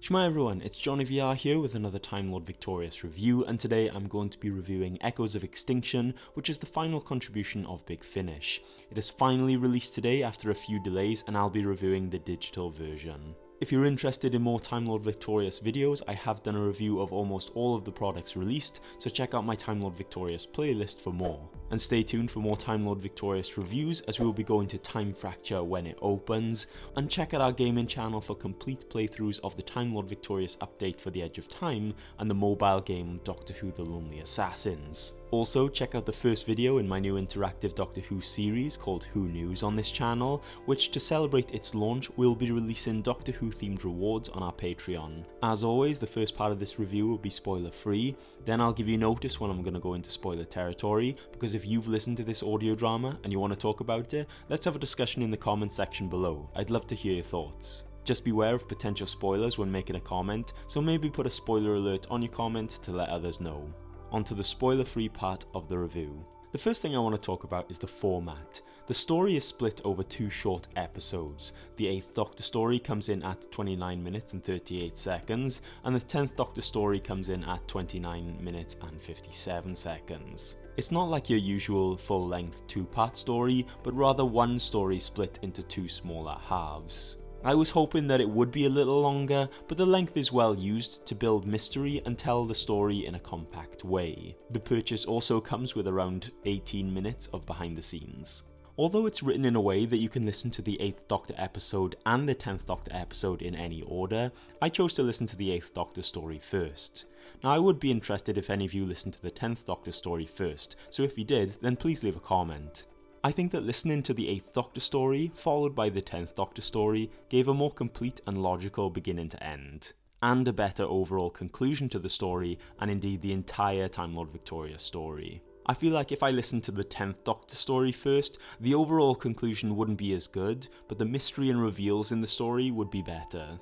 Shmai everyone, it's JonnyVR here with another Time Lord Victorious review, and today I'm going to be reviewing Echoes of Extinction, which is the final contribution of Big Finish. It is finally released today after a few delays, and I'll be reviewing the digital version. If you're interested in more Time Lord Victorious videos, I have done a review of almost all of the products released, so check out my Time Lord Victorious playlist for more. And stay tuned for more Time Lord Victorious reviews, as we will be going to Time Fracture when it opens, and check out our gaming channel for complete playthroughs of the Time Lord Victorious update for The Edge of Time and the mobile game Doctor Who The Lonely Assassins. Also, check out the first video in my new interactive Doctor Who series called Who News on this channel, which to celebrate its launch will be releasing Doctor Who themed rewards on our Patreon. As always, the first part of this review will be spoiler free, then I'll give you notice when I'm going to go into spoiler territory, because if you've listened to this audio drama and you want to talk about it, let's have a discussion in the comment section below. I'd love to hear your thoughts. Just beware of potential spoilers when making a comment, so maybe put a spoiler alert on your comment to let others know. Onto the spoiler-free part of the review. The first thing I want to talk about is the format. The story is split over two short episodes. The 8th Doctor story comes in at 29 minutes and 38 seconds, and the 10th Doctor story comes in at 29 minutes and 57 seconds. It's not like your usual full-length two-part story, but rather one story split into two smaller halves. I was hoping that it would be a little longer, but the length is well used to build mystery and tell the story in a compact way. The purchase also comes with around 18 minutes of behind the scenes. Although it's written in a way that you can listen to the 8th Doctor episode and the 10th Doctor episode in any order, I chose to listen to the 8th Doctor story first. Now I would be interested if any of you listened to the 10th Doctor story first, so if you did, then please leave a comment. I think that listening to the 8th Doctor story, followed by the 10th Doctor story, gave a more complete and logical beginning to end, and a better overall conclusion to the story, and indeed the entire Time Lord Victorious story. I feel like if I listened to the 10th Doctor story first, the overall conclusion wouldn't be as good, but the mystery and reveals in the story would be better.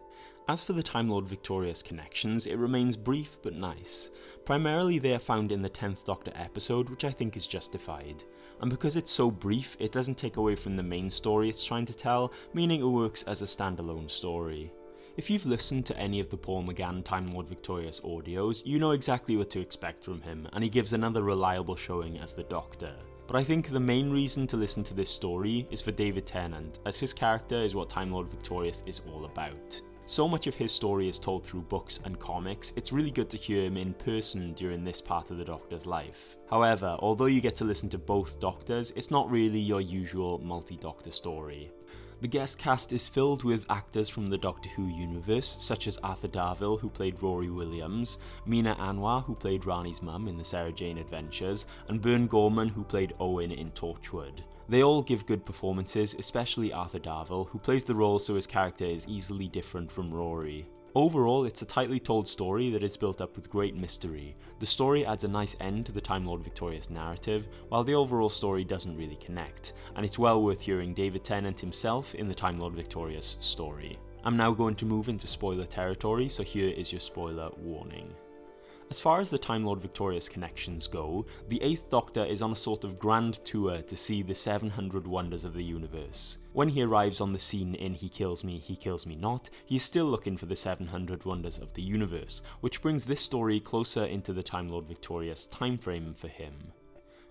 As for the Time Lord Victorious connections, it remains brief but nice. Primarily they are found in the 10th Doctor episode, which I think is justified. And because it's so brief, it doesn't take away from the main story it's trying to tell, meaning it works as a standalone story. If you've listened to any of the Paul McGann Time Lord Victorious audios, you know exactly what to expect from him, and he gives another reliable showing as the Doctor. But I think the main reason to listen to this story is for David Tennant, as his character is what Time Lord Victorious is all about. So much of his story is told through books and comics, it's really good to hear him in person during this part of the Doctor's life. However, although you get to listen to both Doctors, it's not really your usual multi-Doctor story. The guest cast is filled with actors from the Doctor Who universe, such as Arthur Darvill, who played Rory Williams, Mina Anwar, who played Rani's mum in the Sarah Jane Adventures, and Bern Gorman, who played Owen in Torchwood. They all give good performances, especially Arthur Darvill, who plays the role so his character is easily different from Rory. Overall, it's a tightly told story that is built up with great mystery. The story adds a nice end to the Time Lord Victorious narrative, while the overall story doesn't really connect, and it's well worth hearing David Tennant himself in the Time Lord Victorious story. I'm now going to move into spoiler territory, so here is your spoiler warning. As far as the Time Lord Victorious connections go, the 8th Doctor is on a sort of grand tour to see the 700 wonders of the universe. When he arrives on the scene in He Kills Me Not, he is still looking for the 700 wonders of the universe, which brings this story closer into the Time Lord Victorious timeframe for him.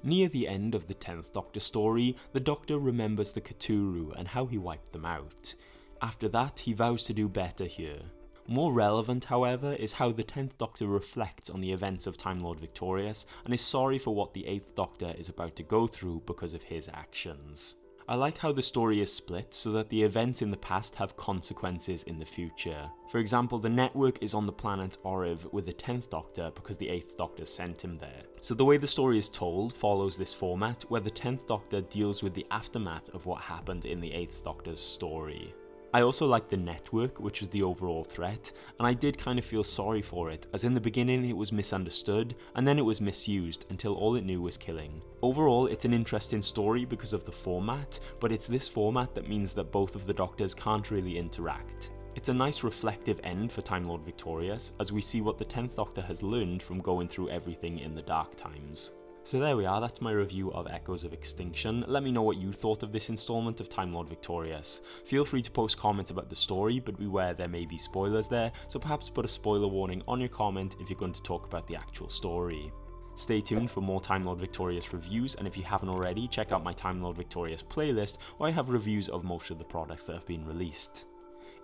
Near the end of the 10th Doctor story, the Doctor remembers the Cthulhu and how he wiped them out. After that, he vows to do better here. More relevant, however, is how the 10th Doctor reflects on the events of Time Lord Victorious and is sorry for what the 8th Doctor is about to go through because of his actions. I like how the story is split so that the events in the past have consequences in the future. For example, the network is on the planet Oriv with the 10th Doctor because the 8th Doctor sent him there. So the way the story is told follows this format where the 10th Doctor deals with the aftermath of what happened in the 8th Doctor's story. I also like the network, which was the overall threat, and I did kind of feel sorry for it, as in the beginning it was misunderstood, and then it was misused until all it knew was killing. Overall, it's an interesting story because of the format, but it's this format that means that both of the Doctors can't really interact. It's a nice reflective end for Time Lord Victorious, as we see what the 10th Doctor has learned from going through everything in the Dark Times. So there we are, that's my review of Echoes of Extinction. Let me know what you thought of this installment of Time Lord Victorious. Feel free to post comments about the story, but beware there may be spoilers there, so perhaps put a spoiler warning on your comment if you're going to talk about the actual story. Stay tuned for more Time Lord Victorious reviews, and if you haven't already, check out my Time Lord Victorious playlist where I have reviews of most of the products that have been released.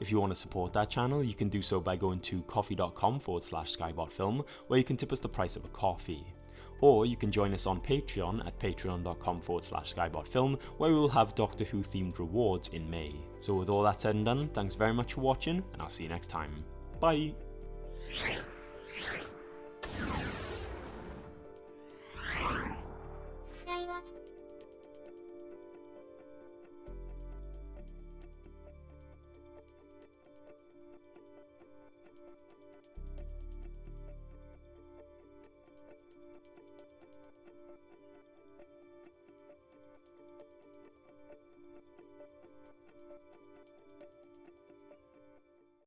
If you want to support that channel, you can do so by going to coffee.com/skybotfilm, where you can tip us the price of a coffee. Or you can join us on Patreon at patreon.com/skybotfilm, where we will have Doctor Who themed rewards in May. So with all that said and done, thanks very much for watching, and I'll see you next time. Bye!